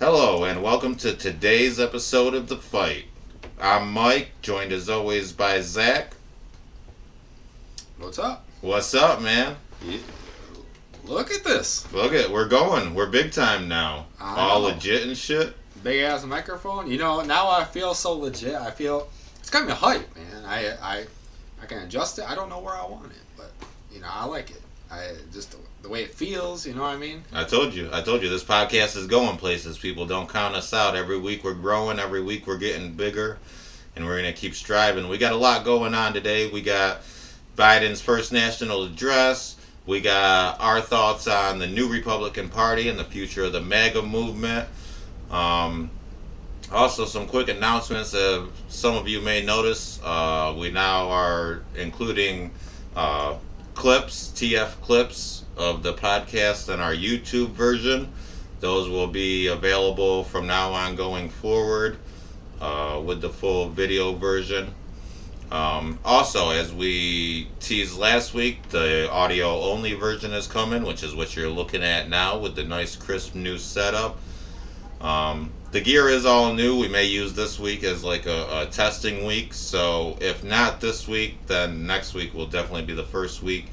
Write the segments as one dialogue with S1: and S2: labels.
S1: Hello and welcome to today's episode of The Fight. I'm Mike, joined as always by Zach.
S2: What's up?
S1: What's up, man?
S2: Yeah. Look at this.
S1: We're going. We're big time now. All legit and shit.
S2: Big ass microphone. You know, now I feel so legit. I feel it's got me hype, man. I can adjust it. I don't know where I want it, but I like it. I just the way it feels. You know what I mean?
S1: I told you. This podcast is going places. People don't count us out. Every week we're growing. Every week we're getting bigger, and we're gonna keep striving. We got a lot going on today. We got Biden's first national address. We got our thoughts on the new Republican Party and the future of the MAGA movement. Also, some quick announcements. Some of you may notice we now are including TF clips of the podcast in our YouTube version. Those will be available from now on going forward with the full video version. Also, as we teased last week, the audio only version is coming, which is what you're looking at now with the nice crisp new setup. The gear is all new. We may use this week as like a testing week. So if not this week, then next week will definitely be the first week.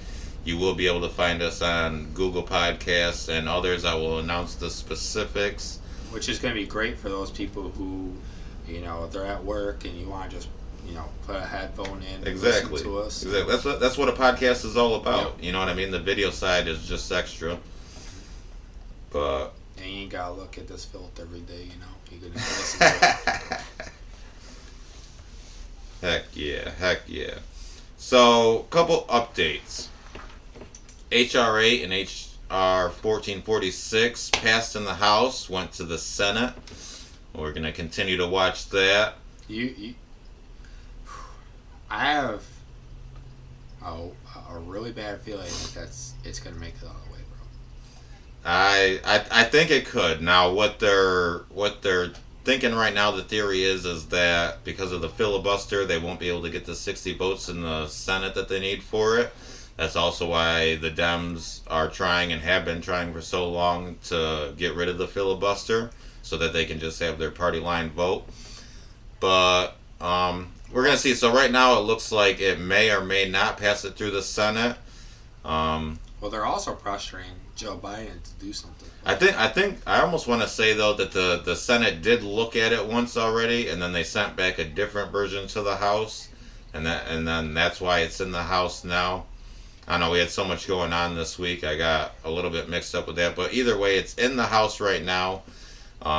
S1: You will be able to find us on Google Podcasts and others. I will announce the specifics.
S2: Which is going to be great for those people who, they're at work and you want to just, put a headphone in and listen to us.
S1: Exactly. That's what a podcast is all about.
S2: Yep.
S1: You know what I mean? The video side is just extra. But...
S2: And you ain't gotta look at this filth every day, You can listen to it.
S1: Heck yeah. So, couple updates. HR 8 and HR 1446 passed in the House, went to the Senate. We're gonna continue to watch that.
S2: I have a really bad feeling it's gonna make it all the way, bro.
S1: I think it could. Now what they're thinking right now, the theory is that because of the filibuster, they won't be able to get the 60 votes in the Senate that they need for it. That's also why the Dems are trying and have been trying for so long to get rid of the filibuster so that they can just have their party line vote. But we're going to see. So right now it looks like it may or may not pass it through the Senate.
S2: Well, they're also pressuring Joe Biden to do something.
S1: I almost want to say though that the Senate did look at it once already, and then they sent back a different version to the House, and then that's why it's in the House now. I know we had so much going on this week. I got a little bit mixed up with that, but either way, it's in the House right now.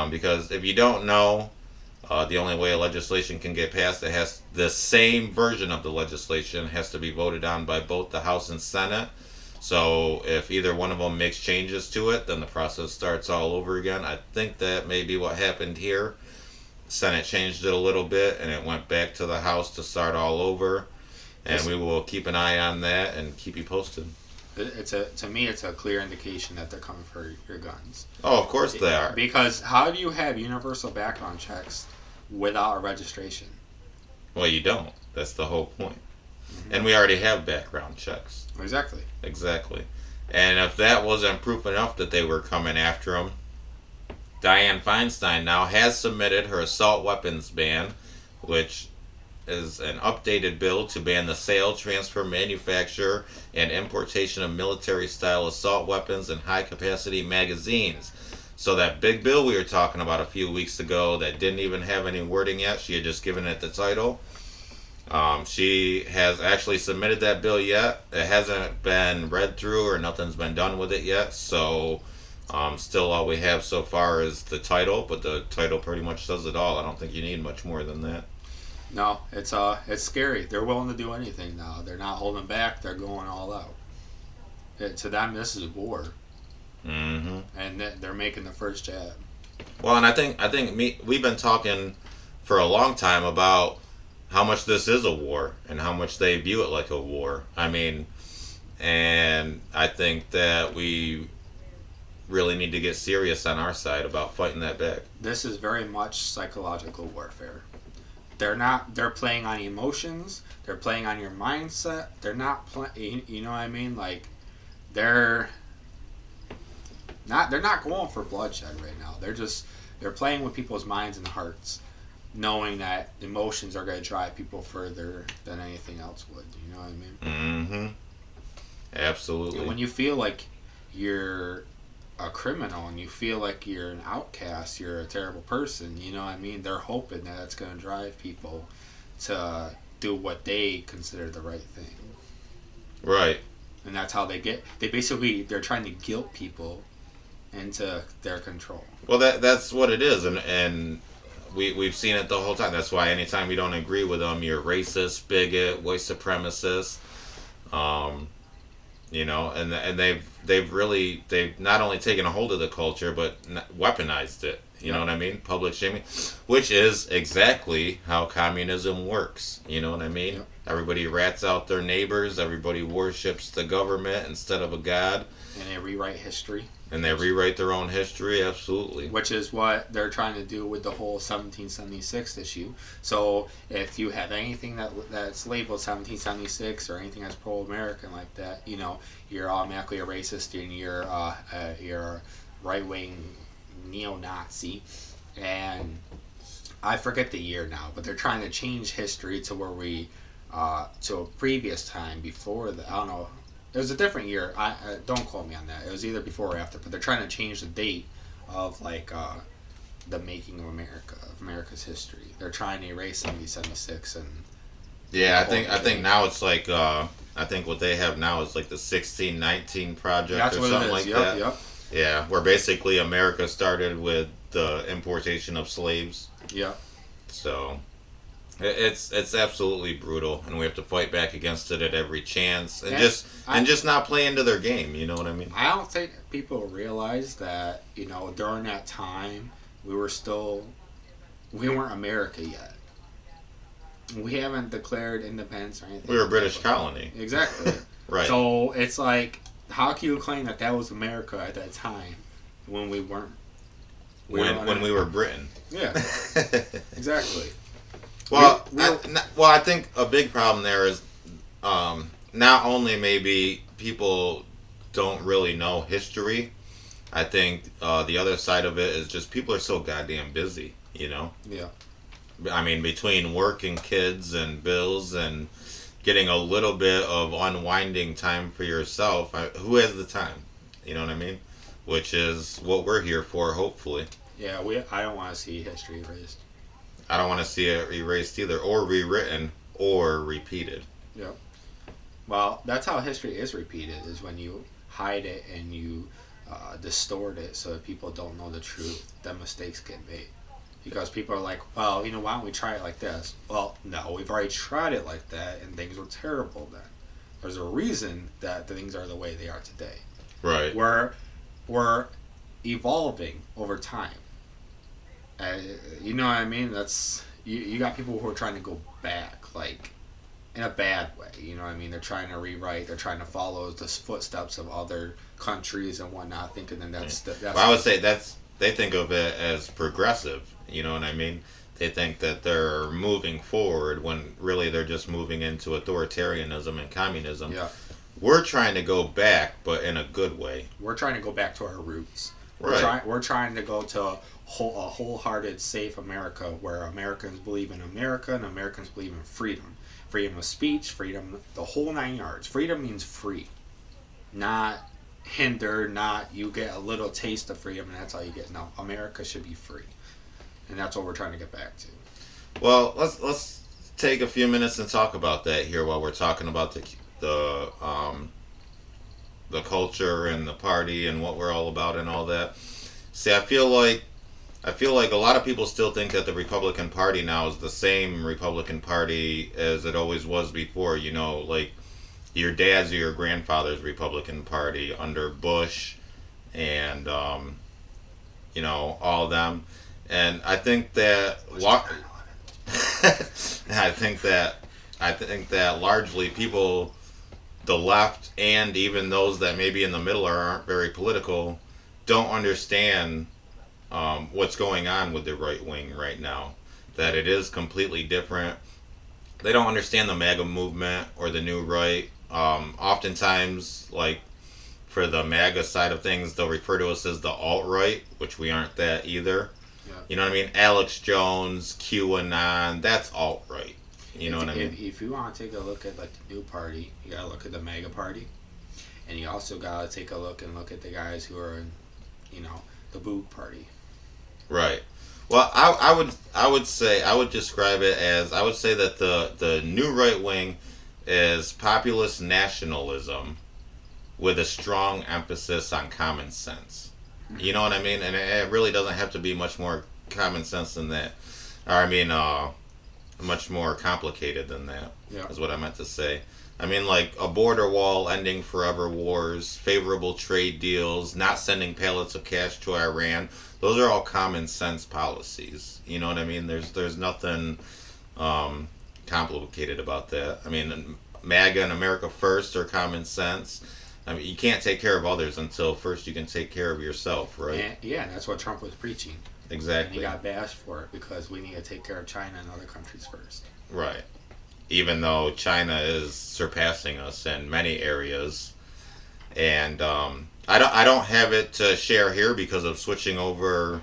S1: Because if you don't know, the only way a legislation can get passed, it has the same version of the legislation has to be voted on by both the House and Senate. So if either one of them makes changes to it, then the process starts all over again. I think that may be what happened here. Senate changed it a little bit, and it went back to the House to start all over. And we will keep an eye on that and keep you posted.
S2: To me, it's a clear indication that they're coming for your guns.
S1: Oh, of course they are.
S2: Because how do you have universal background checks without a registration?
S1: Well, you don't. That's the whole point. Mm-hmm. And we already have background checks.
S2: Exactly.
S1: And if that wasn't proof enough that they were coming after him, Dianne Feinstein now has submitted her assault weapons ban, which is an updated bill to ban the sale, transfer, manufacture, and importation of military-style assault weapons and high-capacity magazines. So that big bill we were talking about a few weeks ago that didn't even have any wording yet, she had just given it the title. She has actually submitted that bill yet. It hasn't been read through or nothing's been done with it yet. So still all we have so far is the title, but the title pretty much says it all. I don't think you need much more than that.
S2: No, it's scary. They're willing to do anything now. They're not holding back. They're going all out. To them, this is war.
S1: Mm-hmm.
S2: And they're making the first jab.
S1: Well, and I think we've been talking for a long time about how much this is a war and how much they view it like a war. I mean, and I think that we really need to get serious on our side about fighting that back.
S2: This is very much psychological warfare. They're playing on emotions. They're playing on your mindset. They're not playing, you know what I mean? Like, they're not going for bloodshed right now. They're just they're playing with people's minds and hearts, knowing that emotions are going to drive people further than anything else would. You know what I mean?
S1: Mm-hmm. Absolutely.
S2: And when you feel like you're a criminal and you feel like you're an outcast, you're a terrible person, you know what I mean? They're hoping that it's going to drive people to do what they consider the right thing.
S1: Right.
S2: And that's how they're trying to guilt people into their control.
S1: Well, that's what it is, and we've seen it the whole time. That's why anytime you don't agree with them, you're racist, bigot, white supremacist. You know, and they've not only taken a hold of the culture, but weaponized it. You know what I mean? Public shaming, which is exactly how communism works. You know what I mean?
S2: Yep.
S1: Everybody rats out their neighbors. Everybody worships the government instead of a god.
S2: And they rewrite history.
S1: And they rewrite their own history, absolutely.
S2: Which is what they're trying to do with the whole 1776 issue. So if you have anything that's labeled 1776 or anything that's pro-American like that, you know, you're automatically a racist and you're a right-wing neo-Nazi. And I forget the year now, but they're trying to change history to where to a previous time before the, I don't know. It was a different year. I don't quote me on that. It was either before or after, but they're trying to change the date of like the making of America, of America's history. They're trying to erase 1776 and.
S1: Yeah, I think now it's like I think what they have now is like the 1619 project
S2: That's
S1: or
S2: what
S1: something
S2: it is.
S1: like that.
S2: Yep.
S1: Yeah, where basically America started with the importation of slaves.
S2: Yep.
S1: So. It's absolutely brutal, and we have to fight back against it at every chance, and just not play into their game. You know what I mean?
S2: I don't think people realize that, you know, during that time we weren't America yet. We haven't declared independence or anything.
S1: We were a British colony.
S2: Exactly.
S1: Right.
S2: So it's like, how can you claim that was America at that time when we weren't?
S1: When we were Britain.
S2: Yeah. Exactly.
S1: Well, I think a big problem there is not only maybe people don't really know history. I think the other side of it is just people are so goddamn busy, you know?
S2: Yeah.
S1: I mean, between work and kids and bills and getting a little bit of unwinding time for yourself, who has the time? You know what I mean? Which is what we're here for, hopefully.
S2: Yeah, I don't want to see history erased.
S1: I don't want to see it erased either, or rewritten, or repeated.
S2: Yep. Well, that's how history is repeated, is when you hide it and you distort it so that people don't know the truth, then mistakes get made. Because people are like, well, you know, why don't we try it like this? Well, no, we've already tried it like that, and things were terrible then. There's a reason that the things are the way they are today.
S1: Right.
S2: We're evolving over time. You know what I mean? That's you got people who are trying to go back, like in a bad way. You know what I mean? They're trying to rewrite. They're trying to follow the footsteps of other countries and whatnot, thinking that that's.
S1: Well, I would say they think of it as progressive. You know what I mean? They think that they're moving forward when really they're just moving into authoritarianism and communism.
S2: Yeah.
S1: We're trying to go back, but in a good way.
S2: We're trying to go back to our roots.
S1: Right.
S2: We're trying to go to a wholehearted, safe America where Americans believe in America and Americans believe in freedom. Freedom of speech, freedom, the whole 9 yards. Freedom means free. Not hinder, not you get a little taste of freedom and that's all you get. No, America should be free. And that's what we're trying to get back to.
S1: Well, let's take a few minutes and talk about that here while we're talking about the culture and the party and what we're all about and all that. See, I feel like a lot of people still think that the Republican Party now is the same Republican Party as it always was before. You know, like your dad's or your grandfather's Republican Party under Bush and you know, all of them. And I think that I think that largely people, the left and even those that maybe in the middle aren't very political, don't understand what's going on with the right wing right now. That it is completely different. They don't understand the MAGA movement or the new right. Oftentimes, like for the MAGA side of things, they'll refer to us as the alt-right, which we aren't that either.
S2: Yeah.
S1: You know what I mean? Alex Jones, QAnon, that's alt-right. You know what I mean?
S2: If you want to take a look at like the new party, you gotta look at the MAGA party, and you also gotta take a look at the guys who are in, the Boog party.
S1: Right. Well, I would describe it as, I would say that the new right wing is populist nationalism with a strong emphasis on common sense. You know what I mean? And it really doesn't have to be much more common sense than that. Or I mean, much more complicated than that.
S2: Yeah.
S1: Is what I meant to say. I mean, like a border wall, ending forever wars, favorable trade deals, not sending pallets of cash to Iran. Those are all common sense policies. You know what I mean? There's nothing complicated about that. I mean, MAGA and America First are common sense. I mean, you can't take care of others until first you can take care of yourself, right?
S2: And that's what Trump was preaching.
S1: Exactly.
S2: And he got bashed for it because we need to take care of China and other countries first.
S1: Right. Even though China is surpassing us in many areas, and I don't have it to share here because of switching over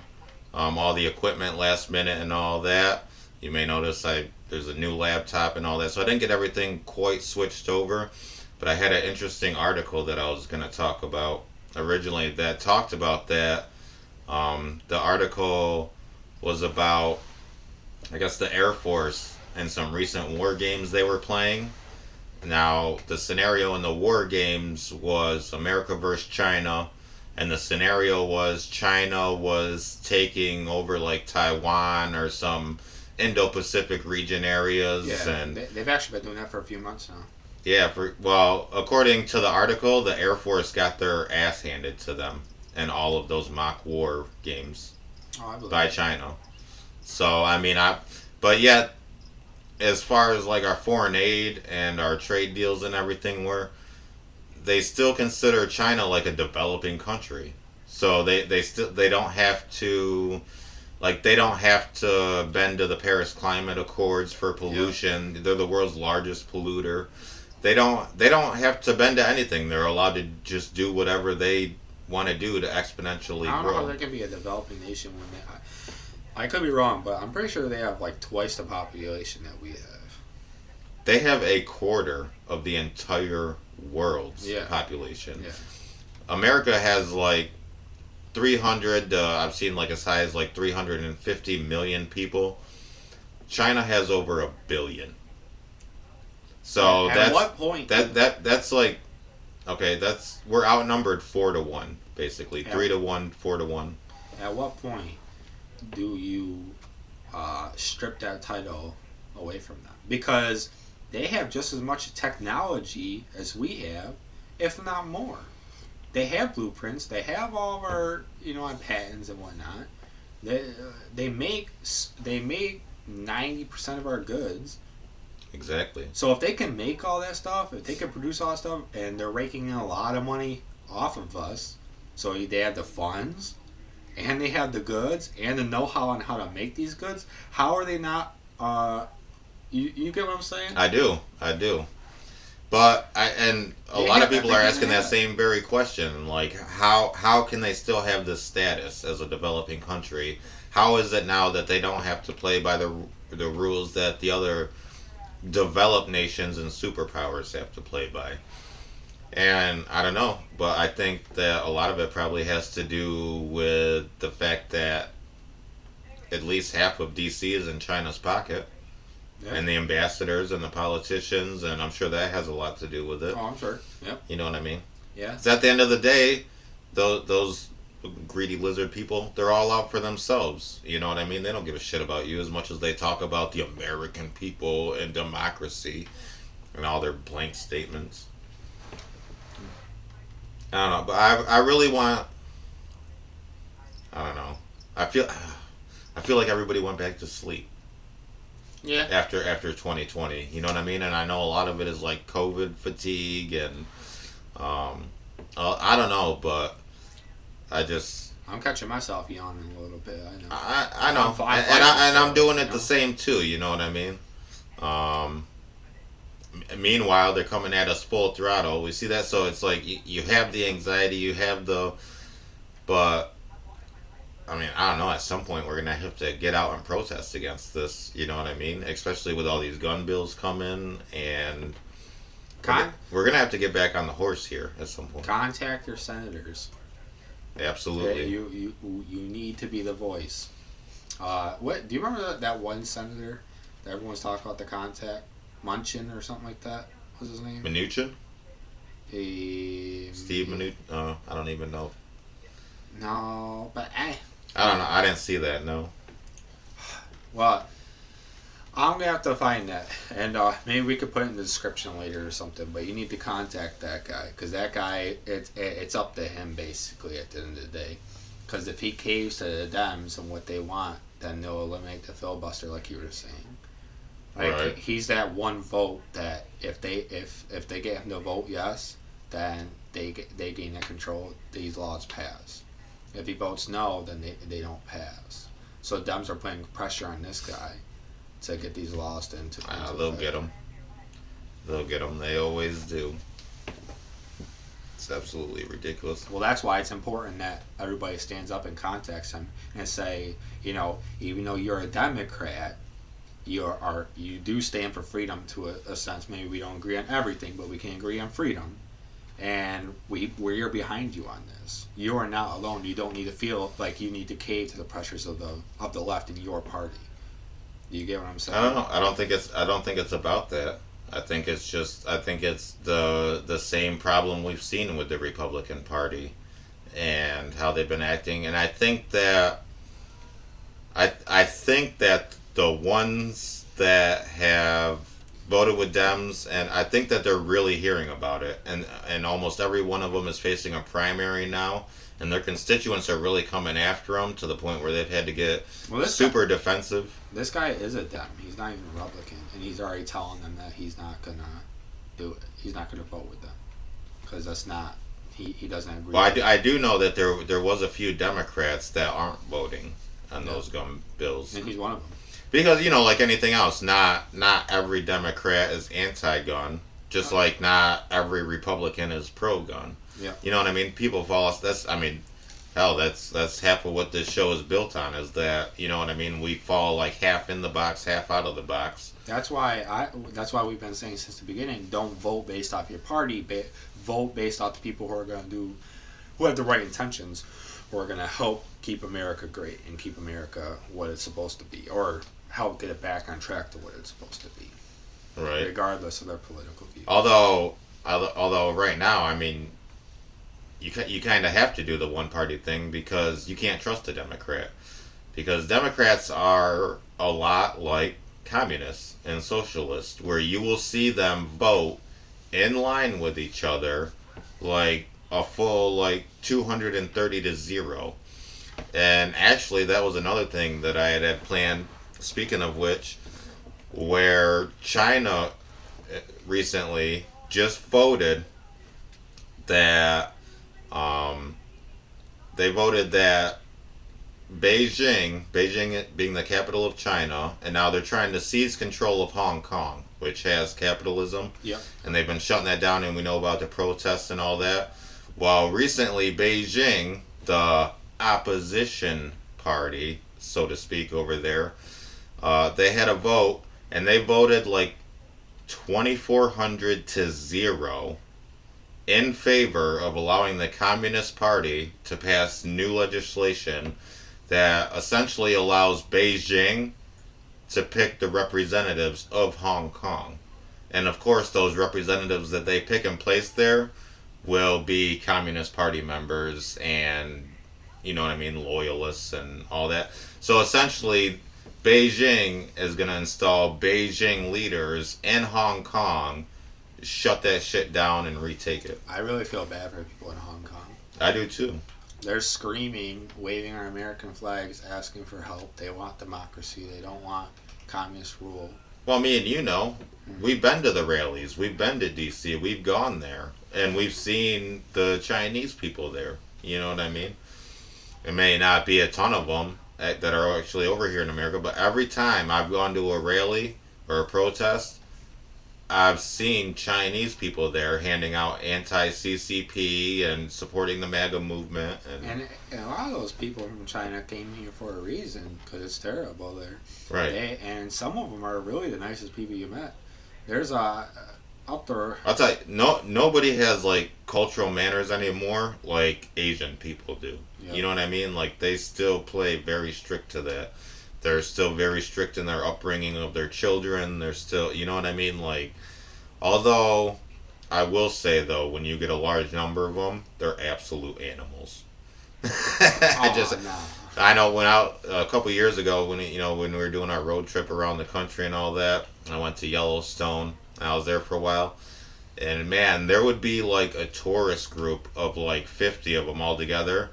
S1: all the equipment last minute and all that. You may notice there's a new laptop and all that, so I didn't get everything quite switched over. But I had an interesting article that I was going to talk about originally that talked about that. The article was about, I guess, the Air Force and some recent war games they were playing. Now, the scenario in the war games was America versus China, and the scenario was China was taking over like Taiwan or some Indo-Pacific region areas.
S2: Yeah,
S1: and
S2: they've actually been doing that for a few months now.
S1: Yeah, according to the article, the Air Force got their ass handed to them in all of those mock war games by China. So, I mean, but yet, as far as like our foreign aid and our trade deals and everything they still consider China like a developing country. So they don't have to, like, they don't have to bend to the Paris Climate Accords for pollution. Yeah. They're the world's largest polluter. They don't have to bend to anything. They're allowed to just do whatever they want to do to exponentially grow.
S2: I don't know how they can be a developing nation when I could be wrong, but I'm pretty sure they have like twice the population that we have.
S1: They have a quarter of the entire world's population.
S2: Yeah.
S1: America has like 300, I've seen like as high as like 350 million people. China has over 1 billion. So
S2: at what point?
S1: That's like, okay, we're outnumbered 4-1 basically, 3-1, 4-1.
S2: At what point do you strip that title away from them? Because they have just as much technology as we have, if not more. They have blueprints. They have all of our, patents and whatnot. They make 90% of our goods.
S1: Exactly.
S2: So if they can make all that stuff, if they can produce all that stuff, and they're raking in a lot of money off of us, so they have the funds, and they have the goods, and the know-how on how to make these goods, how are they not, you get what I'm saying?
S1: I do. But, a lot of people are asking that same very question, like, how can they still have this status as a developing country? How is it now that they don't have to play by the rules that the other developed nations and superpowers have to play by? And I don't know, but I think that a lot of it probably has to do with the fact that at least half of DC is in China's pocket. Yeah. And the ambassadors and the politicians, and I'm sure that has a lot to do with it.
S2: Oh, I'm sure. Yep.
S1: You know what I mean?
S2: Yeah.
S1: Because at the end of the day, those greedy lizard people, they're all out for themselves. You know what I mean? They don't give a shit about you as much as they talk about the American people and democracy and all their blank statements. I don't know, but I really want. I don't know. I feel like everybody went back to sleep.
S2: Yeah.
S1: After 2020, you know what I mean? And I know a lot of it is like COVID fatigue and I don't know, but
S2: I'm catching myself yawning a little bit.
S1: I know. I'm doing it the same too. You know what I mean? Meanwhile, they're coming at us full throttle. We see that, so it's like you have the anxiety, you have but I mean, I don't know. At some point, we're gonna have to get out and protest against this. You know what I mean? Especially with all these gun bills coming, and we're gonna have to get back on the horse here at some point.
S2: Contact your senators.
S1: Absolutely.
S2: You need to be the voice. What do you remember that one senator that everyone's talking about, the contact Munchin or something like that? What's his name?
S1: Mnuchin? Steve Mnuchin? I don't even know.
S2: No, but
S1: I don't know. I didn't see that. No.
S2: Well, I'm gonna have to find that, and maybe we could put it in the description later or something. But you need to contact that guy, because that guy, it's up to him basically at the end of the day. Because if he caves to the Dems and what they want, then they'll eliminate the filibuster, like you were saying. Like,
S1: right.
S2: He's that one vote that if they get him to vote yes, then they gain that control. These laws pass. If he votes no, then they don't pass. So Dems are putting pressure on this guy to get these laws into
S1: they'll get them. They'll get them. They always do. It's absolutely ridiculous.
S2: Well, that's why it's important that everybody stands up and contacts him and say, even though you're a Democrat, you do stand for freedom to a sense. Maybe we don't agree on everything, but we can agree on freedom. And we're behind you on this. You are not alone. You don't need to feel like you need to cave to the pressures of the left in your party. Do you get what I'm saying?
S1: I don't know. I don't think it's about that. I think it's the same problem we've seen with the Republican Party and how they've been acting. And I think that the ones that have voted with Dems, and I think that they're really hearing about it, and almost every one of them is facing a primary now, and their constituents are really coming after them to the point where they've had to get super defensive.
S2: This guy is a Dem. He's not even a Republican, and he's already telling them that he's not gonna do it. He's not gonna vote with them because that's not. He doesn't agree.
S1: Well, I do know that there was a few Democrats that aren't voting on those gun bills,
S2: and he's one of them.
S1: Because like anything else, not every Democrat is anti-gun, just like not every Republican is pro-gun.
S2: Yeah.
S1: You know what I mean? People fall. That's half of what this show is built on. Is that what I mean? We fall like half in the box, half out of the box.
S2: That's why we've been saying since the beginning: don't vote based off your party. Vote based off the people who have the right intentions, who are going to help keep America great and keep America what it's supposed to be, or help get it back on track to what it's supposed to be.
S1: Right.
S2: Regardless of their political views.
S1: Although right now, I mean, you kind of have to do the one party thing because you can't trust a Democrat, because Democrats are a lot like communists and socialists, where you will see them vote in line with each other like a full 230 to 0. And actually, that was another thing that I had planned. Speaking of which, where China recently just voted that they voted that Beijing being the capital of China, and now they're trying to seize control of Hong Kong, which has capitalism.
S2: Yeah. And
S1: they've been shutting that down, and we know about the protests and all that. Well, recently Beijing, the opposition party, so to speak, over there, they had a vote, and they voted 2,400 to 0 in favor of allowing the Communist Party to pass new legislation that essentially allows Beijing to pick the representatives of Hong Kong. And of course, those representatives that they pick and place there will be Communist Party members and, loyalists and all that. So essentially, Beijing is going to install Beijing leaders in Hong Kong, shut that shit down, and retake it.
S2: I really feel bad for people in Hong Kong.
S1: I do too.
S2: They're screaming, waving our American flags, asking for help. They want democracy. They don't want communist rule.
S1: Well, me and we've been to the rallies. We've been to D.C. We've gone there. And we've seen the Chinese people there. You know what I mean? It may not be a ton of them that are actually over here in America, but every time I've gone to a rally or a protest, I've seen Chinese people there handing out anti-CCP and supporting the MAGA movement.
S2: And a lot of those people from China came here for a reason, because it's terrible there.
S1: Right.
S2: And some of them are really the nicest people you met. There's a up there.
S1: I'll tell you, nobody has like cultural manners anymore like Asian people do. Yep. You know what I mean? Like they still play very strict to that. They're still very strict in their upbringing of their children. They're still, you know what I mean? Like, although I will say though, when you get a large number of them, they're absolute animals. I know when a couple years ago when when we were doing our road trip around the country and all that, I went to Yellowstone. I was there for a while, and man, there would be like a tourist group of like 50 of them all together,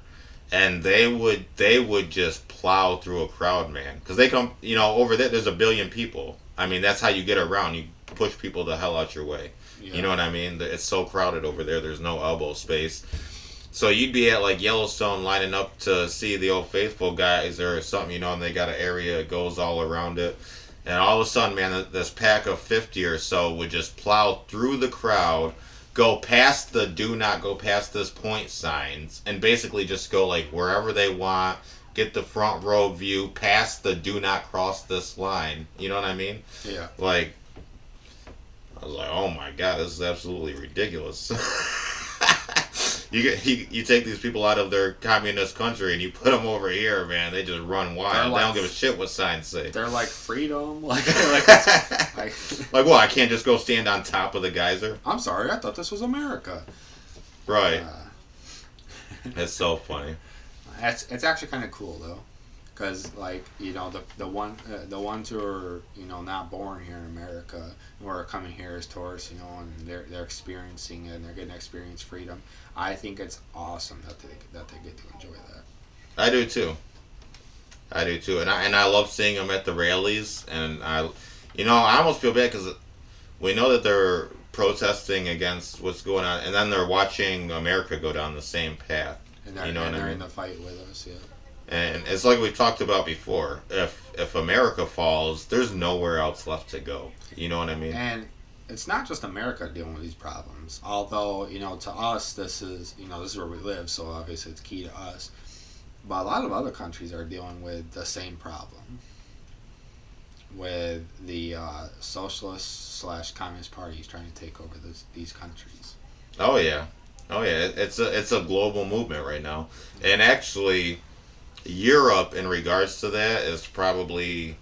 S1: and they would just plow through a crowd, man, because they come, over there. There's a billion people. I mean, that's how you get around. You push people the hell out your way. Yeah. You know what I mean? It's so crowded over there. There's no elbow space. So you'd be at like Yellowstone lining up to see the Old Faithful guys or something, and they got an area that goes all around it. And all of a sudden, man, this pack of 50 or so would just plow through the crowd, go past the do not go past this point signs, and basically just go like wherever they want, get the front row view, past the do not cross this line. You know what I mean?
S2: Yeah.
S1: Like, I was like, oh my God, this is absolutely ridiculous. You take these people out of their communist country and you put them over here, man. They just run wild. They don't give a shit what signs say.
S2: They're like freedom, like
S1: what? I can't just go stand on top of the geyser.
S2: I'm sorry, I thought this was America.
S1: Right. It's so funny.
S2: It's actually kind of cool though, because like the ones who are not born here in America who are coming here as tourists, and they're experiencing it and they're getting to experience freedom. I think it's awesome that they get to enjoy that.
S1: I do too, and I love seeing them at the rallies, and I almost feel bad because we know that they're protesting against what's going on, and then they're watching America go down the same path.
S2: And they're in the fight with us, yeah.
S1: And it's like we've talked about before. If America falls, there's nowhere else left to go. You know what I mean?
S2: And it's not just America dealing with these problems. Although, to us, this is where we live, so obviously it's key to us. But a lot of other countries are dealing with the same problem. With the socialist/communist parties trying to take over these countries.
S1: Oh yeah. It's a global movement right now. And actually, Europe, in regards to that, is probably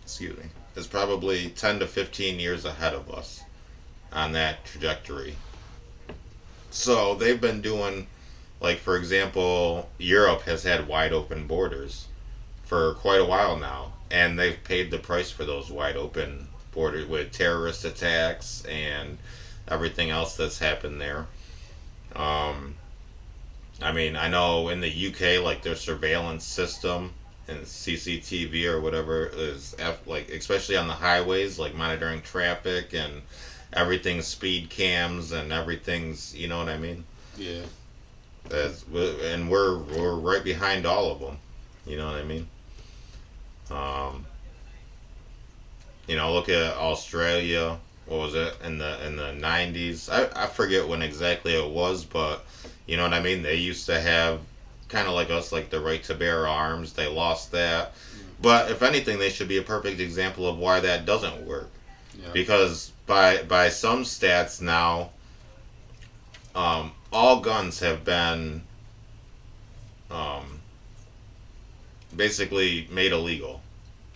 S1: 10 to 15 years ahead of us on that trajectory. So they've been doing, like, for example, Europe has had wide open borders for quite a while now, and they've paid the price for those wide open borders with terrorist attacks and everything else that's happened there. I mean, I know in the UK, like, their surveillance system and CCTV or whatever is, like, especially on the highways, like, monitoring traffic and everything's speed cams and everything's, you know what I mean?
S2: Yeah.
S1: And we're right behind all of them. You know what I mean? Look at Australia. What was it in the 90s? I forget when exactly it was, but you know what I mean. They used to have kind of like us, like the right to bear arms. They lost that, but if anything, they should be a perfect example of why that doesn't work. Yeah. Because by some stats now, all guns have been basically made illegal.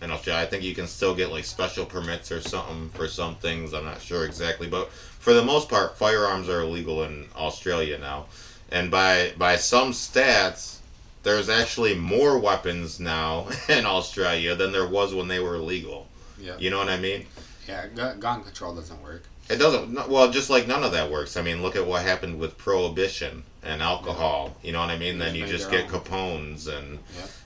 S1: In Australia, I think you can still get like special permits or something for some things. I'm not sure exactly, but for the most part, firearms are illegal in Australia now. And by some stats, there's actually more weapons now in Australia than there was when they were illegal. Yeah. You know what I mean?
S2: Yeah, gun control doesn't work.
S1: It doesn't. Well, just like none of that works. I mean, look at what happened with prohibition and alcohol. Yeah. You know what I mean? Then you just get Capones, and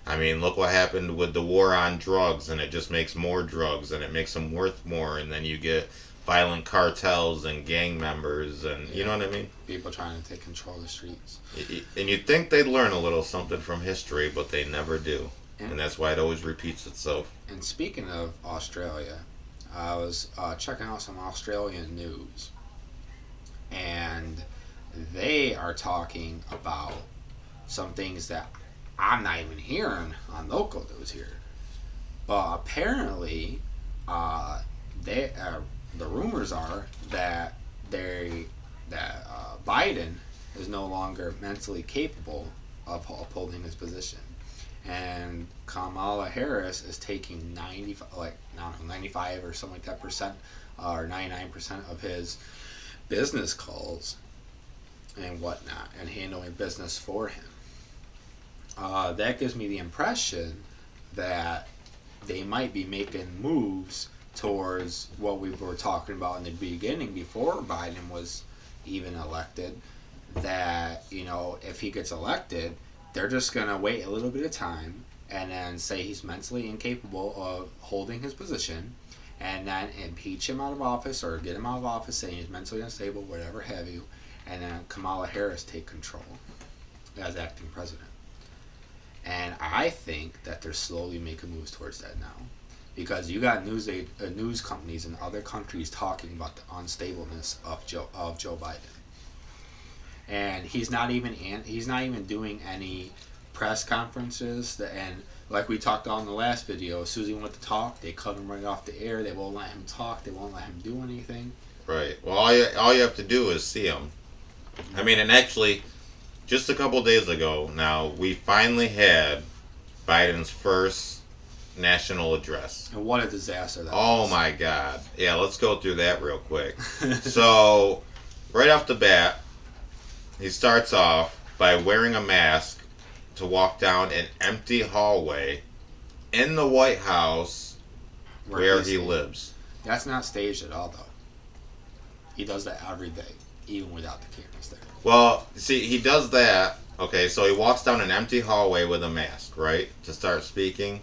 S1: I mean, look what happened with the war on drugs, and it just makes more drugs, and it makes them worth more, and then you get violent cartels and gang members, and you know what I mean?
S2: People trying to take control of the streets.
S1: And you'd think they'd learn a little something from history, but they never do, and that's why it always repeats itself.
S2: And speaking of Australia, I was checking out some Australian news, and they are talking about some things that I'm not even hearing on local news here. But apparently, they the rumors are that Biden is no longer mentally capable of upholding his position, and Kamala Harris is taking 95 or something like that percent, or 99% of his business calls and whatnot, and handling business for him. That gives me the impression that they might be making moves towards what we were talking about in the beginning before Biden was even elected, that, if he gets elected, they're just going to wait a little bit of time and then say he's mentally incapable of holding his position, and then impeach him out of office or get him out of office saying he's mentally unstable, whatever have you, and then Kamala Harris take control as acting president. And I think that they're slowly making moves towards that now, because you got news companies in other countries talking about the unstableness of Joe Biden, and he's not even doing any press conferences. And like we talked about in the last video, as soon as he went to talk, they cut him right off the air. They won't let him talk. They won't let him do anything.
S1: Right. Well, all you have to do is see him. I mean, and actually, just a couple days ago now, we finally had Biden's first national address.
S2: And what a disaster that
S1: Oh
S2: was.
S1: my God. Yeah, let's go through that real quick. So, right off the bat, he starts off by wearing a mask to walk down an empty hallway in the White House where he lives.
S2: That's not staged at all, though. He does that every day, even without the cameras there.
S1: Well, see, he does that. Okay, so he walks down an empty hallway with a mask, right, to start speaking.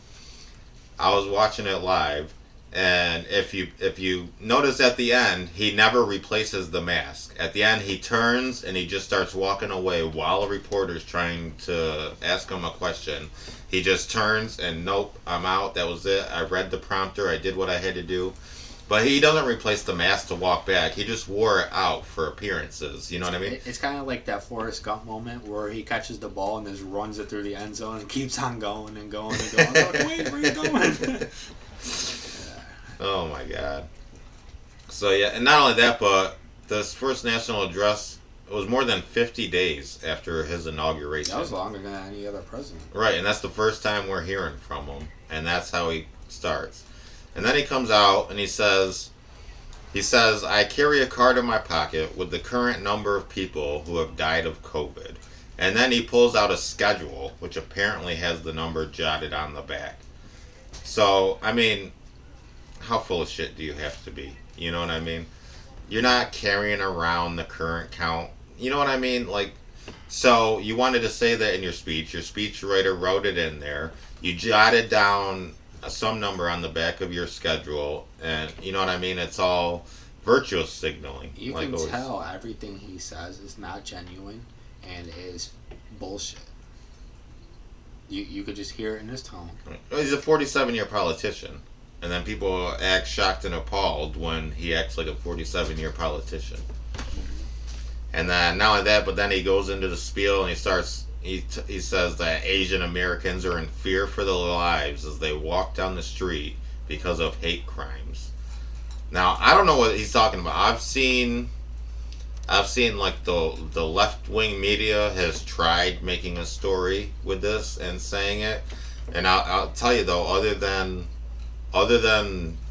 S1: I was watching it live, and if you notice at the end, he never replaces the mask. At the end, he turns and he just starts walking away while a reporter's trying to ask him a question. He just turns and, nope, I'm out. That was it. I read the prompter. I did what I had to do. But he doesn't replace the mask to walk back. He just wore it out for appearances. You know what I mean?
S2: It's kind of like that Forrest Gump moment where he catches the ball and just runs it through the end zone and keeps on going and going and going. I'm like, wait, where are you going?
S1: Oh, my God. So, yeah, and not only that, but this first national address, it was more than 50 days after his inauguration.
S2: That was longer than any other president.
S1: Right, and that's the first time we're hearing from him. And that's how he starts. And then he comes out and he says, I carry a card in my pocket with the current number of people who have died of COVID. And then he pulls out a schedule, which apparently has the number jotted on the back. So, I mean, how full of shit do you have to be? You know what I mean? You're not carrying around the current count. You know what I mean? Like, so you wanted to say that in your speech. Your speechwriter wrote it in there. You jotted down some number on the back of your schedule, and you know what I mean? It's all virtuous signaling.
S2: You can tell everything he says is not genuine and is bullshit. You could just hear it in his tone.
S1: He's a 47-year politician, and then people act shocked and appalled when he acts like a 47-year politician. And then not only that, but then he goes into the spiel and he starts. He says that Asian Americans are in fear for their lives as they walk down the street because of hate crimes. Now, I don't know what he's talking about. I've seen like the left-wing media has tried making a story with this and saying it. And I'll tell you though, other than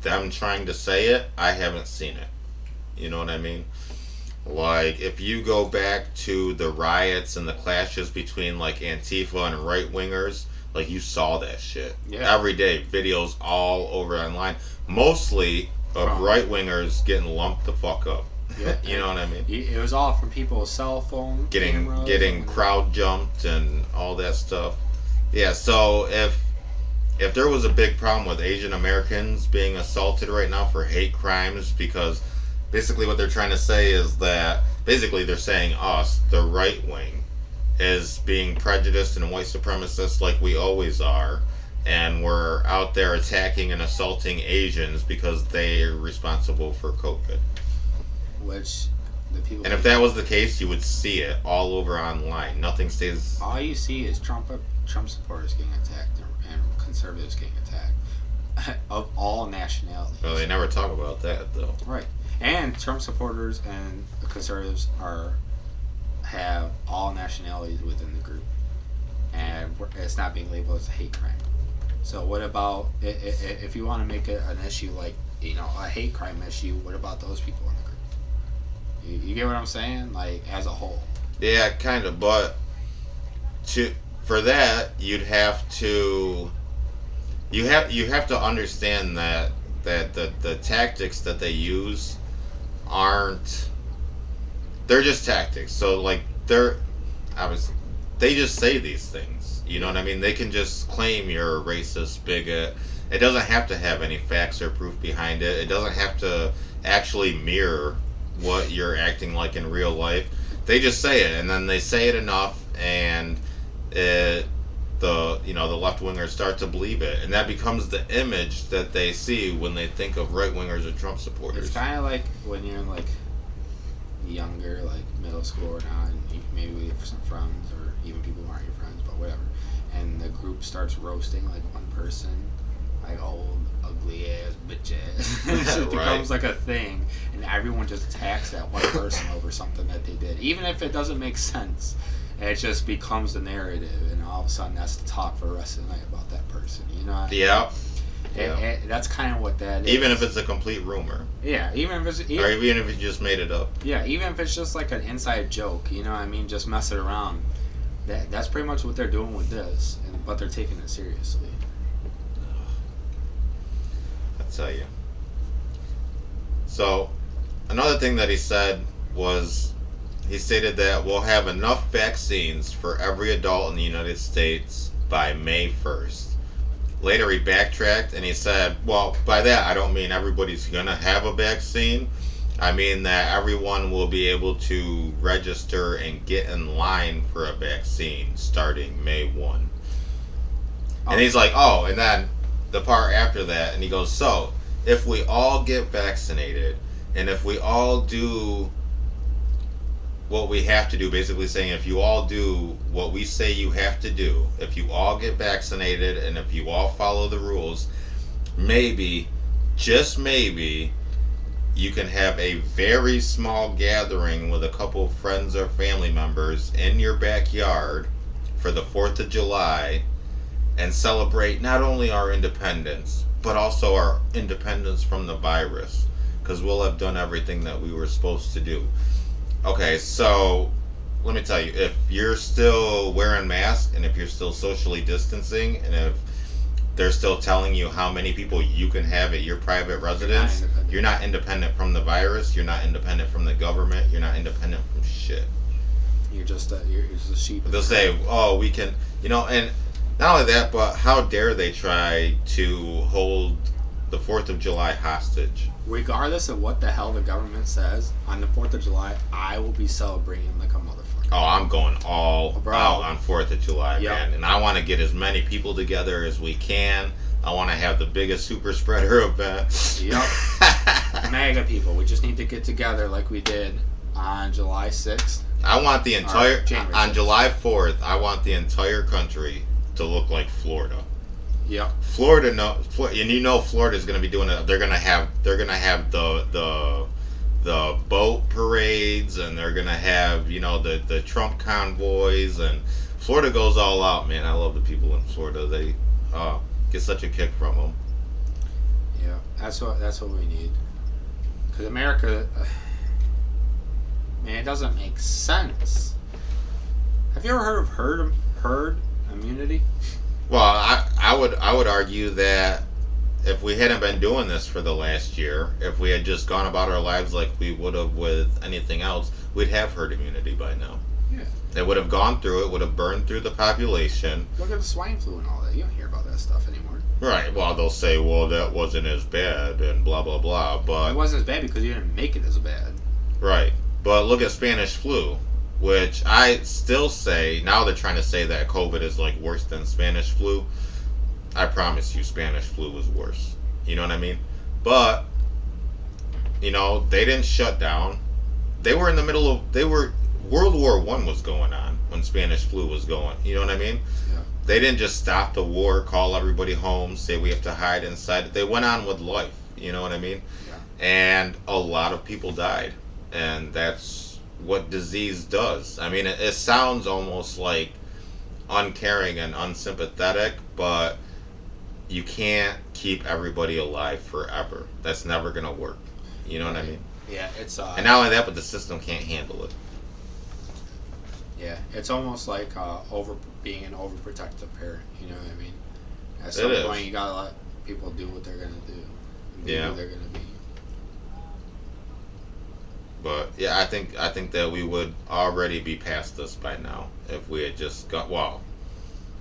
S1: them trying to say it, I haven't seen it. You know what I mean? Like, if you go back to the riots and the clashes between, like, Antifa and right-wingers, like, you saw that shit.
S2: Yeah.
S1: Every day, videos all over online. Mostly of right-wingers getting lumped the fuck up.
S2: Yeah.
S1: You know what I mean?
S2: It was all from people's cell phone cameras.
S1: Getting crowd jumped and all that stuff. Yeah, so if there was a big problem with Asian Americans being assaulted right now for hate crimes, because basically what they're trying to say is that basically they're saying us, the right wing, is being prejudiced and white supremacist like we always are, and were out there attacking and assaulting Asians because they are responsible for COVID.
S2: Which the people.
S1: And if that was the case, you would see it all over online. Nothing stays.
S2: All you see is Trump supporters getting attacked and conservatives getting attacked of all nationalities.
S1: Well, they never talk about that though.
S2: Right, and Trump supporters and conservatives have all nationalities within the group, and it's not being labeled as a hate crime. So what about if you want to make it an issue like a hate crime issue? What about those people in the group? You get what I'm saying? Like as a whole.
S1: Yeah, kind of. But for that, you'd have to understand that the tactics that they use they're just tactics. So like they just say these things. You know what I mean? They can just claim you're a racist bigot. It doesn't have to have any facts or proof behind it. It doesn't have to actually mirror what you're acting like in real life. They just say it, and then they say it enough, and the left wingers start to believe it, and that becomes the image that they see when they think of right wingers or Trump supporters.
S2: It's kind of like when you're in like younger, like middle school or not, and you maybe with some friends or even people who aren't your friends, but whatever, and the group starts roasting like one person, like old ugly ass bitch ass. It just becomes like a thing, and everyone just attacks that one person over something that they did, even if it doesn't make sense. It just becomes the narrative, and all of a sudden that's the talk for the rest of the night about that person. You know?
S1: Yeah.
S2: That's kind of what that is.
S1: Even if it's a complete rumor.
S2: Yeah, even if
S1: or even if you just made it up.
S2: Yeah, even if it's just like an inside joke, you know what I mean? Just mess it around. That's pretty much what they're doing with this, but they're taking it seriously.
S1: I tell you. So, another thing that he said was, he stated that we'll have enough vaccines for every adult in the United States by May 1st. Later he backtracked and he said, well, by that I don't mean everybody's going to have a vaccine. I mean that everyone will be able to register and get in line for a vaccine starting May 1. And he's like, oh, and then the part after that, and he goes, so if we all get vaccinated and if we all do what we have to do, basically saying if you all do what we say you have to do, if you all get vaccinated and if you all follow the rules, maybe, just maybe, you can have a very small gathering with a couple friends or family members in your backyard for the 4th of July and celebrate not only our independence, but also our independence from the virus, because we'll have done everything that we were supposed to do. Okay, so let me tell you, if you're still wearing masks and if you're still socially distancing and if they're still telling you how many people you can have at your private residence, you're not independent from the virus, you're not independent from the government, you're not independent from shit.
S2: You're just a sheep.
S1: They'll say, oh, we can, and not only that, but how dare they try to hold the 4th of July hostage.
S2: Regardless of what the hell the government says, on the 4th of July, I will be celebrating like a motherfucker.
S1: Oh, I'm going all out on 4th of July, man. And I want to get as many people together as we can. I want to have the biggest super spreader event.
S2: Yep. MAGA people, we just need to get together like we did on July 6th.
S1: I want the entire, on July 4th, I want the entire country to look like Florida.
S2: Yep.
S1: Florida, and Florida's going to be doing it. They're going to have the boat parades, and they're going to have the Trump convoys, and Florida goes all out, man. I love the people in Florida. They get such a kick from them.
S2: Yeah, that's what we need. Because America, man, it doesn't make sense. Have you ever heard of herd immunity?
S1: Well, I would argue that if we hadn't been doing this for the last year, if we had just gone about our lives like we would have with anything else, we'd have herd immunity by now.
S2: Yeah.
S1: It would have gone through, it would have burned through the population.
S2: Look at the swine flu and all that. You don't hear about that stuff anymore.
S1: Right. Well, they'll say, well, that wasn't as bad and blah, blah, blah. But
S2: it wasn't as bad because you didn't make it as bad.
S1: Right. But look at Spanish flu, which I still say, now they're trying to say that COVID is like worse than Spanish flu. I promise you, Spanish flu was worse. You know what I mean? But they didn't shut down. They were in the middle of World War One was going on when Spanish flu was going. You know what I mean?
S2: Yeah.
S1: They didn't just stop the war, call everybody home, say we have to hide inside. They went on with life. You know what I mean?
S2: Yeah.
S1: And a lot of people died, and that's what disease does. I mean, it sounds almost like uncaring and unsympathetic, but you can't keep everybody alive forever. That's never gonna work. You know what I mean?
S2: Yeah, it's
S1: And not only that, but the system can't handle it.
S2: Yeah, it's almost like being an overprotective parent. You know what I mean? At some
S1: It
S2: point,
S1: is.
S2: you gotta let people do what they're gonna do. And be
S1: Yeah.
S2: who they're gonna be.
S1: But yeah, I think that we would already be past this by now if we had just got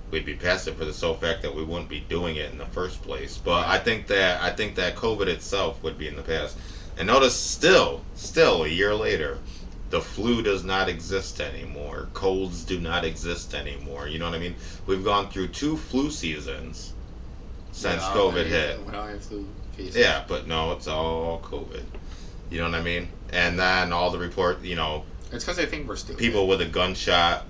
S1: we'd be past it for the sole fact that we wouldn't be doing it in the first place. But
S2: Right.
S1: I think that COVID itself would be in the past. And notice still a year later, the flu does not exist anymore. Colds do not exist anymore. You know what I mean? We've gone through 2 flu seasons since COVID hit.
S2: Without any flu cases.
S1: Yeah, but no, it's all COVID. You know what I mean? And then all the
S2: It's because they think we're stupid.
S1: people with a gunshot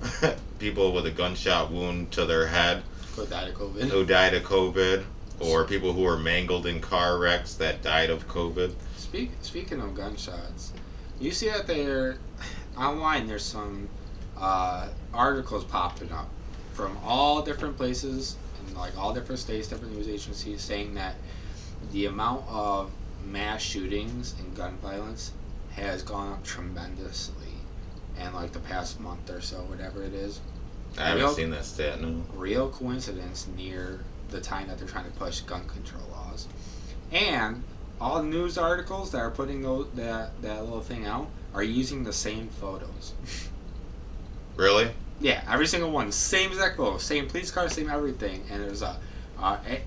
S1: wound to their head
S2: Who died of COVID.
S1: who died of COVID, or people who were mangled in car wrecks that died of COVID.
S2: Speaking of gunshots, you see that they're online. There's some articles popping up from all different places and like all different states, different news agencies, saying that the amount of mass shootings and gun violence has gone up tremendously in like the past month or so, whatever it is.
S1: I haven't seen that stat, no.
S2: Real coincidence near the time that they're trying to push gun control laws. And all news articles that are putting that little thing out are using the same photos.
S1: Really?
S2: Yeah, every single one, same exact photo, same police car, same everything. And there's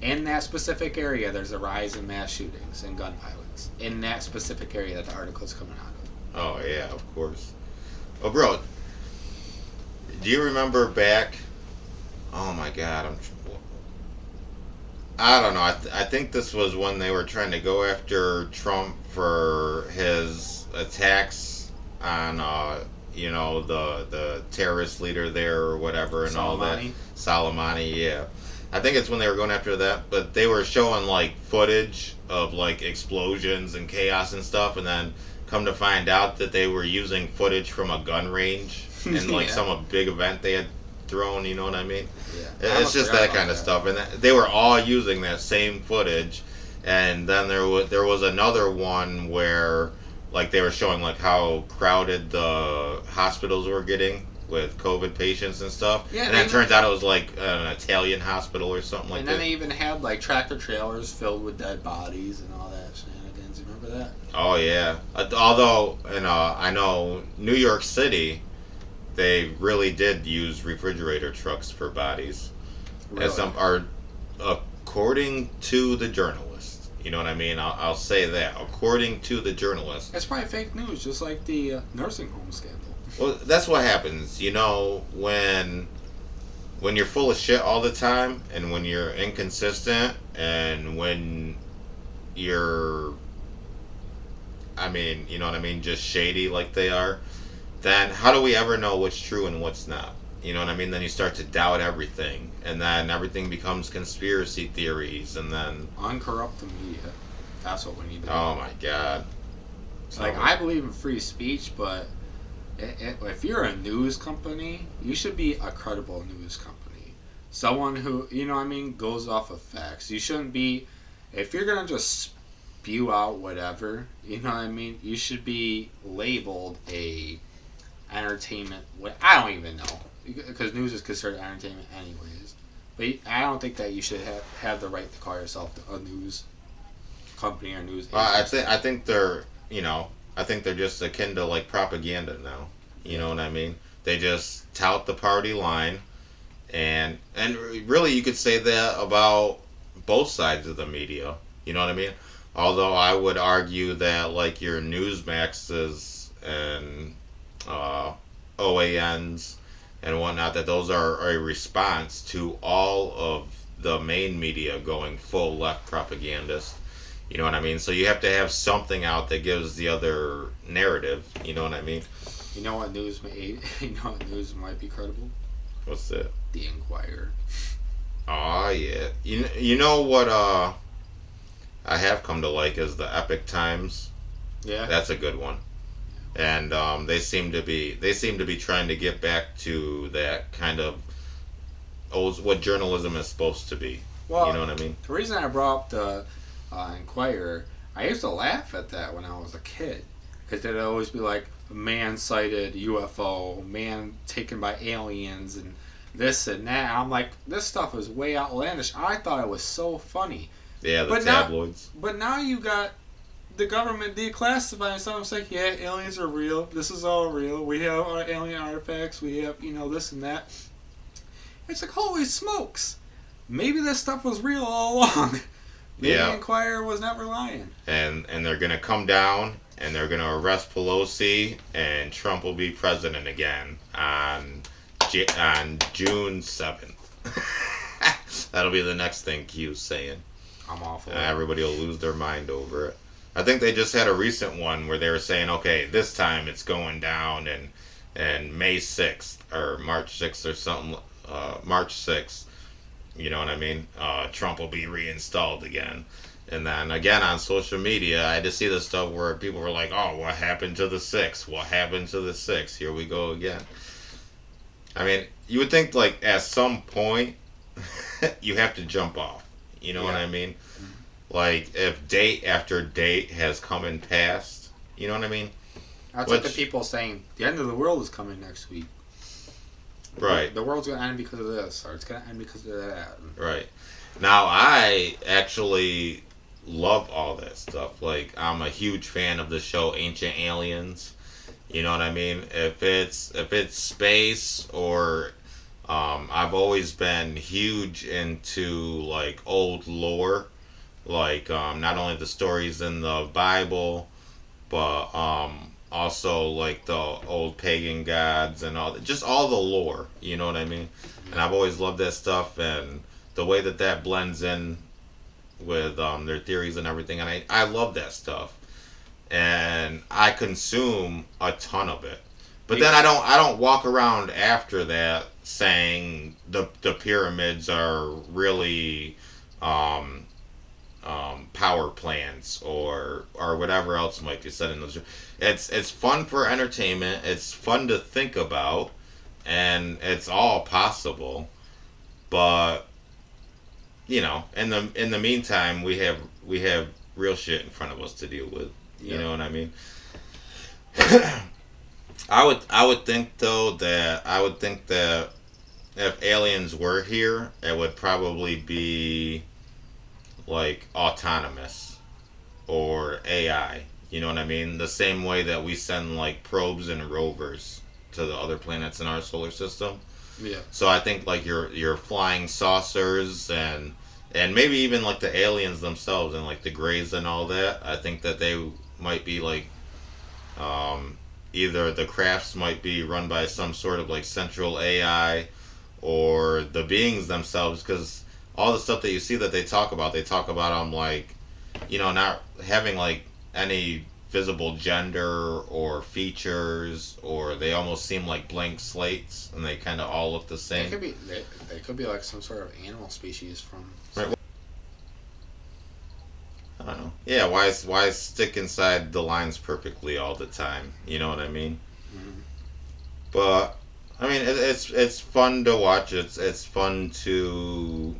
S2: in that specific area, there's a rise in mass shootings and gun violence in that specific area that the article's coming out of.
S1: Oh yeah, of course. Oh, bro, do you remember back? Oh my God, I don't know. I think this was when they were trying to go after Trump for his attacks on, the terrorist leader there or whatever and all that. Soleimani, yeah. I think it's when they were going after that, but they were showing like footage of like explosions and chaos and stuff, and then come to find out that they were using footage from a gun range and like
S2: Yeah.
S1: some big event they had thrown. You know what I mean?
S2: Yeah.
S1: It's just that kind of stuff, and they were all using that same footage. And then there was another one where like they were showing like how crowded the hospitals were getting with COVID patients and stuff.
S2: Yeah,
S1: and then it turns out it was like an Italian hospital or something like
S2: And
S1: that.
S2: then they even had like tractor trailers filled with dead bodies and all that shenanigans. You remember that?
S1: Oh yeah. Although, I know New York City, they really did use refrigerator trucks for bodies.
S2: Really?
S1: According to the journalist. You know what I mean? I'll say that. According to the journalist.
S2: It's probably fake news, just like the nursing home scandal.
S1: Well, that's what happens. When you're full of shit all the time, and when you're inconsistent, and when you're, you know what I mean, just shady like they are, then how do we ever know what's true and what's not? You know what I mean? Then you start to doubt everything, and then everything becomes conspiracy theories, and then...
S2: Uncorrupt the media. That's what we need to do.
S1: Oh my God.
S2: Like, I believe in free speech, but if you're a news company, you should be a credible news company. Someone who, goes off of facts. You shouldn't be... If you're going to just spew out whatever, you should be labeled a entertainment... I don't even know. Because news is considered entertainment anyways. But I don't think that you should have the right to call yourself a news company or news agency.
S1: I think they're just akin to like propaganda now. You know what I mean? They just tout the party line, and really you could say that about both sides of the media. You know what I mean? Although I would argue that like your Newsmaxes and OANs and whatnot, that those are a response to all of the main media going full left propagandist. You know what I mean? So you have to have something out that gives the other narrative. You know what I mean?
S2: You know what news might be credible?
S1: What's that?
S2: The Inquirer.
S1: Oh yeah. You know what? I have come to like is the Epic Times.
S2: Yeah.
S1: That's a good one. And they seem to be trying to get back to that kind of what journalism is supposed to be.
S2: Well,
S1: you know what I mean?
S2: The reason I brought up the Inquirer, I used to laugh at that when I was a kid, because it'd always be like man sighted UFO, man taken by aliens, and this and that. I'm like, this stuff is way outlandish. I thought it was so funny.
S1: Yeah, the tabloids.
S2: But now you got the government declassifying something. It's like, yeah, aliens are real. This is all real. We have our alien artifacts. We have, this and that. It's like, holy smokes. Maybe this stuff was real all along. Maybe the Inquirer was never lying.
S1: And they're going to come down, and they're going to arrest Pelosi, and Trump will be president again on June 7th. That'll be the next thing Q's saying.
S2: I'm awful.
S1: Everybody will lose their mind over it. I think they just had a recent one where they were saying, okay, this time it's going down, and May 6th, or March 6th or something, March 6th, you know what I mean? Trump will be reinstalled again. And then again on social media, I just see this stuff where people were like, oh, what happened to the 6th? What happened to the 6th? Here we go again. I mean, you would think like at some point you have to jump off. You know what I mean? Mm-hmm. Like if date after date has come and passed, you know what I mean?
S2: That's like the people saying the end of the world is coming next week.
S1: Right.
S2: The world's going to end because of this, or it's going to end because of that.
S1: Right. Now, I actually love all that stuff. Like, I'm a huge fan of the show Ancient Aliens. You know what I mean? If it's space or I've always been huge into like old lore, like not only the stories in the Bible, but also like the old pagan gods and just all the lore. You know what I mean? And I've always loved that stuff, and the way that blends in with their theories and everything, and I love that stuff. And I consume a ton of it, but then I don't walk around after that saying the pyramids are really power plants or whatever else might be said in those. It's fun for entertainment. It's fun to think about, and it's all possible. But in the meantime, we have real shit in front of us to deal with. You know what I mean? I would think that if aliens were here, it would probably be like autonomous or AI. You know what I mean? The same way that we send like probes and rovers to the other planets in our solar system.
S2: Yeah.
S1: So I think like your flying saucers and maybe even like the aliens themselves and like the Greys and all that. I think that they might be like either the crafts might be run by some sort of like central AI or the beings themselves, because all the stuff that you see that they talk about them like, not having like any visible gender or features, or they almost seem like blank slates and they kind of all look the same.
S2: They could be like some sort of animal species from.
S1: Right. I don't know. Yeah, why stick inside the lines perfectly all the time? You know what I mean? Mm-hmm. But I mean, it's fun to watch. It's fun to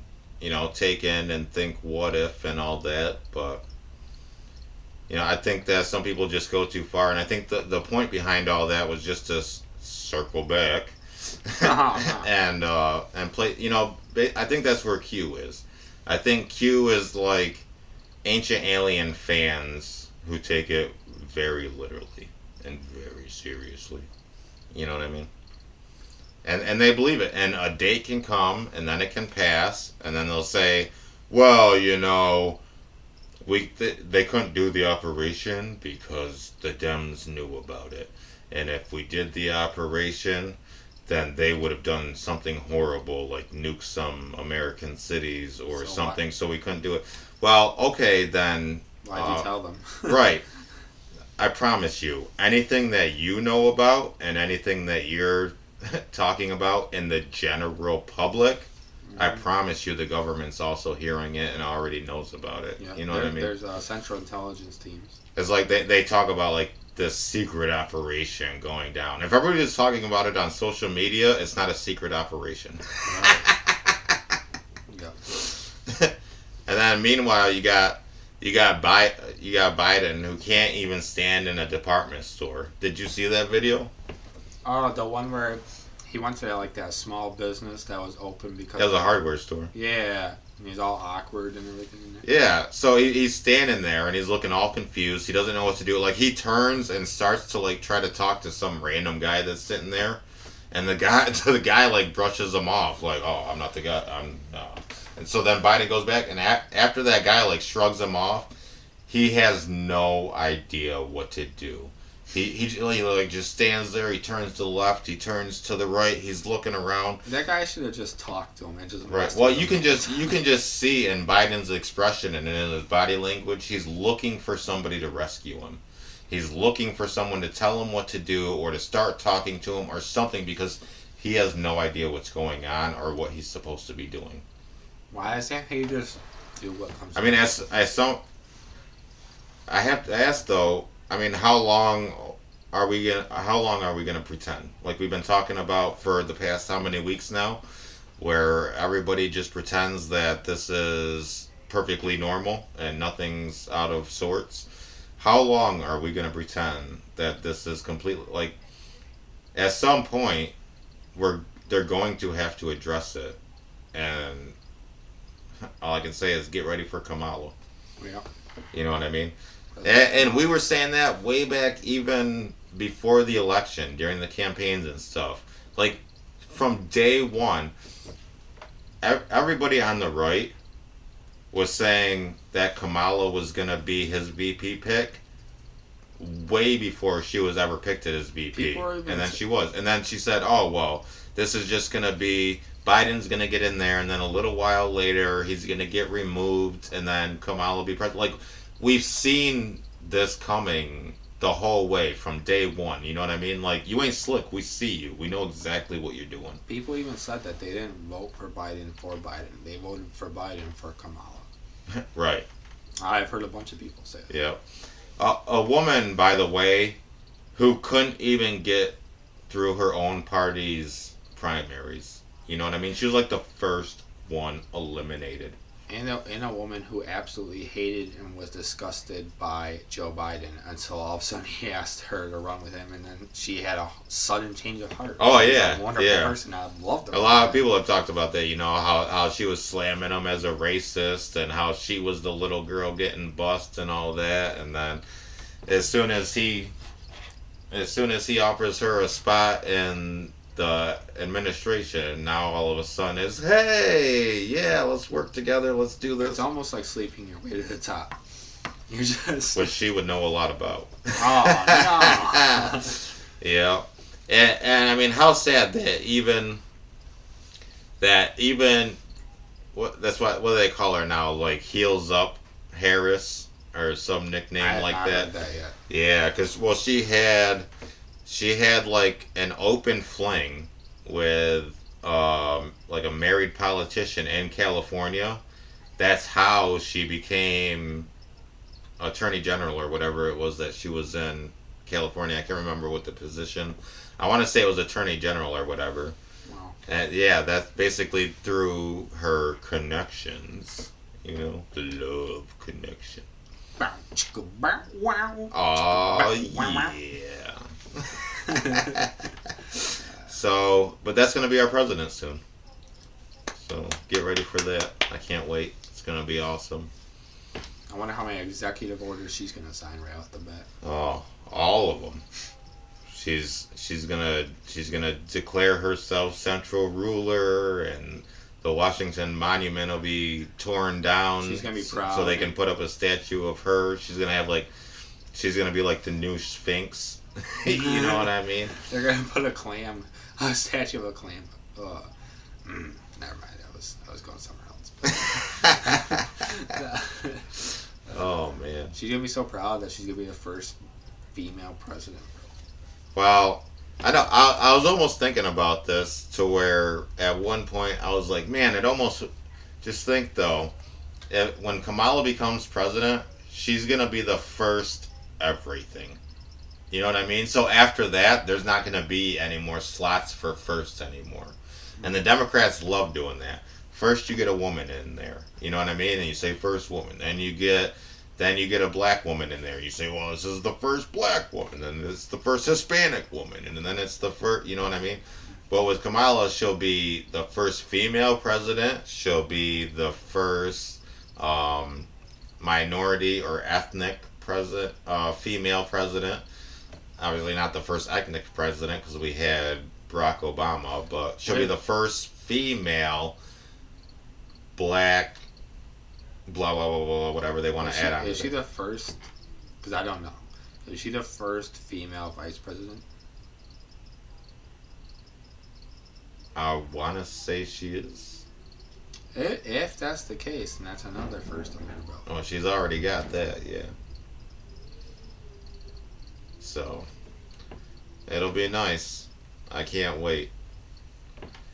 S1: take in and think what if and all that. But I think that some people just go too far, and I think the point behind all that was just to circle back and play. I think that's where Q is. I think Q is like Ancient Alien fans who take it very literally and very seriously. You know what I mean? And they believe it. And a date can come, and then it can pass, and then they'll say, well, they couldn't do the operation because the Dems knew about it. And if we did the operation, then they would have done something horrible, like nuke some American cities or something, so we couldn't do it. Well, okay, then.
S2: Why'd you tell them?
S1: Right. I promise you, anything that you know about and anything that you're talking about in the general public, I promise you the government's also hearing it and already knows about it.
S2: Yeah,
S1: you know what I mean?
S2: There's central intelligence teams.
S1: It's like they talk about like this secret operation going down. If everybody's talking about it on social media, it's not a secret operation.
S2: Right. Yeah.
S1: And then meanwhile, you got Biden who can't even stand in a department store. Did you see that video?
S2: Oh, the one where he went to like that small business that was open because
S1: That was a hardware store.
S2: Yeah, and he's all awkward and everything.
S1: Yeah, so he's standing there and he's looking all confused. He doesn't know what to do. Like he turns and starts to like try to talk to some random guy that's sitting there, and the guy like brushes him off like, "Oh, I'm not the guy. I'm no." And so then Biden goes back, and after that guy like shrugs him off, he has no idea what to do. He like just stands there. He turns to the left. He turns to the right. He's looking around.
S2: That guy should have just talked to him and just
S1: right. Well, you can just see in Biden's expression and in his body language, he's looking for somebody to rescue him. He's looking for someone to tell him what to do or to start talking to him or something because he has no idea what's going on or what he's supposed to be doing.
S2: Why is that? He just do what comes.
S1: I mean, I have to ask though. I mean, how long are we gonna pretend? Like we've been talking about for the past how many weeks now, where everybody just pretends that this is perfectly normal and nothing's out of sorts. How long are we gonna pretend that this is completely like? At some point, they're going to have to address it, and all I can say is get ready for Kamalla.
S2: Yeah.
S1: You know what I mean? And we were saying that way back even before the election, during the campaigns and stuff. Like, from day one, everybody on the right was saying that Kamalla was going to be his VP pick way before she was ever picked as VP. And then she was. And then she said, oh, well, this is just going to be... Biden's going to get in there, and then a little while later, he's going to get removed, and then Kamala will be president. Like, we've seen this coming the whole way from day one. You know what I mean? Like, you ain't slick. We see you. We know exactly what you're doing.
S2: People even said that they didn't vote for Biden. They voted for Biden for Kamala.
S1: Right.
S2: I've heard a bunch of people say that.
S1: Yeah. A woman, by the way, who couldn't even get through her own party's primaries. You know what I mean? She was like the first one eliminated.
S2: And a woman who absolutely hated and was disgusted by Joe Biden until all of a sudden he asked her to run with him, and then she had a sudden change of heart.
S1: Oh,
S2: She's
S1: yeah.
S2: a wonderful person. I loved her.
S1: A lot of people have talked about that, you know, how she was slamming him as a racist and how she was the little girl getting bussed and all that. And then as soon as he offers her a spot in the administration, now all of a sudden is, hey, yeah, let's work together, let's do this.
S2: It's almost like sleeping your way to the top. You're just...
S1: Which she would know a lot about.
S2: Oh, no.
S1: Yeah. And I mean, how sad that even what do they call her now? Like Heels Up Harris or some nickname like that.
S2: Heard that yet.
S1: Yeah, because she had like an open fling with like a married politician in California. That's how she became Attorney General or whatever it was that she was in California. I can't remember what the position. I want to say it was Attorney General or whatever.
S2: Wow.
S1: And yeah, that's basically through her connections. You know, the love connection. Oh yeah. So, but that's going to be our president soon. So get ready for that. I can't wait. It's going to be awesome.
S2: I wonder how many executive orders she's going to sign right off the bat.
S1: Oh, all of them. She's gonna declare herself central ruler, and the Washington Monument will be torn down.
S2: She's gonna be proud,
S1: so they can put up a statue of her. She's gonna be like the new Sphinx. You know what I mean?
S2: They're gonna put a clam a statue of a clam. Never mind. I was going somewhere else.
S1: Oh man,
S2: she's gonna be so proud that she's gonna be the first female president.
S1: Well, I know. I was almost thinking about this to where at one point I was like, man, it almost. Just think though, when Kamala becomes president, she's gonna be the first everything. You know what I mean? So after that, there's not gonna be any more slots for first anymore, and the Democrats love doing that. First, you get a woman in there. You know what I mean? And you say first woman. Then you get a black woman in there. You say, well, this is the first black woman. Then it's the first Hispanic woman. And then it's the first, you know what I mean? But with Kamala, she'll be the first female president. She'll be the first minority or ethnic president, female president. Obviously not the first ethnic president because we had Barack Obama. But she'll be the first female black, blah, blah, blah, blah, whatever they want to add on.
S2: Is she the first? Because I don't know. Is she the first female vice president?
S1: I want to say she is.
S2: If that's the case, then that's another first under her belt.
S1: Oh, she's already got that, yeah. So, it'll be nice. I can't wait.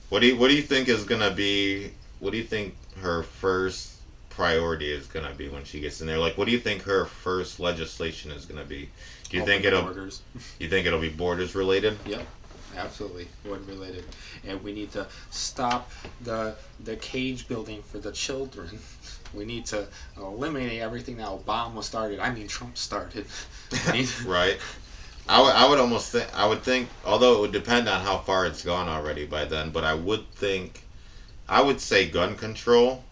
S1: What do you think is gonna be? What do you think her first priority is gonna be when she gets in there? Like, what do you think her first legislation is gonna be? Do you think it'll?
S2: Borders.
S1: You think it'll be borders related?
S2: Yep, absolutely, border related. And we need to stop the cage building for the children. We need to eliminate everything that Obama started. I mean, Trump started.
S1: Right. I would almost think. I would think, although it would depend on how far it's gone already by then. But I would think. I would say gun control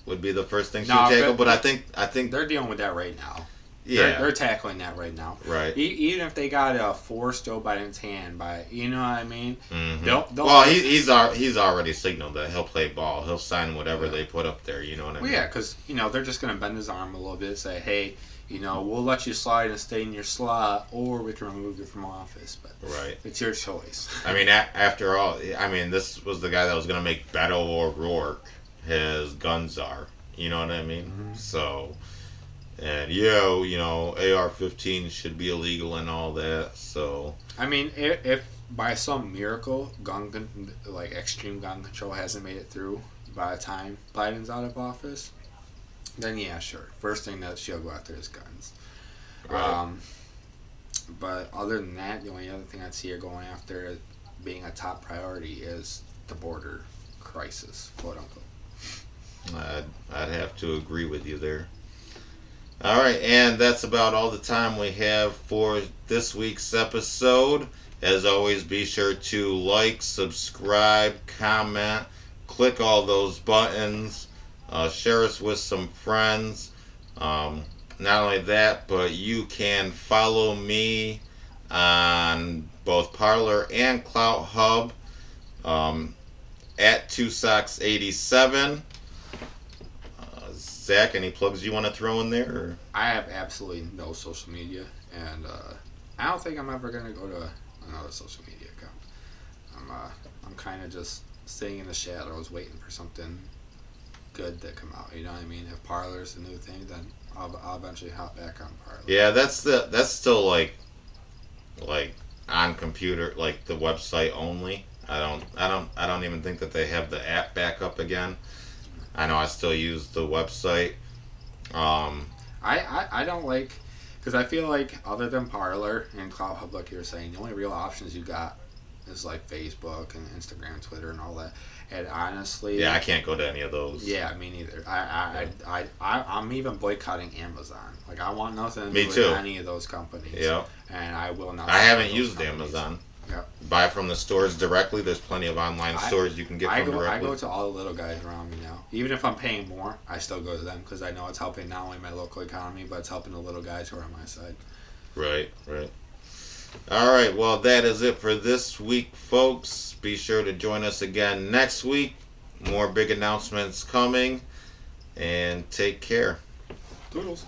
S1: would be the first thing she'd tackle. But I think
S2: they're dealing with that right now.
S1: Yeah,
S2: they're tackling that right now.
S1: Right.
S2: Even if they got to force Joe Biden's hand by, you know what I mean?
S1: Mm-hmm.
S2: They'll
S1: well, he's already signaled that he'll play ball. He'll sign whatever they put up there. You know what I mean?
S2: Well, yeah, because they're just gonna bend his arm a little bit, say, hey, we'll let you slide and stay in your slot, or we can remove you from office. But
S1: right,
S2: it's your choice.
S1: I mean, after all, this was the guy that was gonna make Beto O'Rourke his gun czar. You know what I mean? Mm-hmm. So. And AR-15 should be illegal and all that. So
S2: I mean, if by some miracle extreme gun control hasn't made it through by the time Biden's out of office, then yeah, sure. First thing that she'll go after is guns.
S1: Right.
S2: But other than that, the only other thing I'd see her going after being a top priority is the border crisis, quote unquote.
S1: I'd have to agree with you there. All right, and that's about all the time we have for this week's episode. As always, be sure to like, subscribe, comment, click all those buttons, share us with some friends. Not only that, but you can follow me on both Parler and Clout Hub at 2socks87. Zach, any plugs you want to throw in there? Or?
S2: I have absolutely no social media, and I don't think I'm ever going to go to another social media account. I'm kind of just staying in the shadows, waiting for something good to come out. You know what I mean? If Parler's the new thing, then I'll eventually hop back on Parler.
S1: Yeah, that's still like on computer, like the website only. I don't even think that they have the app back up again. I know I still use the website.
S2: I don't like, because I feel like other than Parler and Clout Hub, like you were saying, the only real options you got is like Facebook and Instagram, Twitter, and all that. And honestly,
S1: yeah, I can't go to any of those.
S2: Yeah, me neither. I'm even boycotting Amazon. Like, I want nothing to do with any of those companies.
S1: Yeah.
S2: And I will not.
S1: I haven't used Amazon.
S2: Yeah.
S1: Buy from the stores directly. There's plenty of online stores you can get from directly.
S2: I go to all the little guys around me now. Even if I'm paying more, I still go to them because I know it's helping not only my local economy, but it's helping the little guys who are on my side.
S1: Right. All right, well, that is it for this week, folks. Be sure to join us again next week. More big announcements coming, and take care.
S2: Toodles.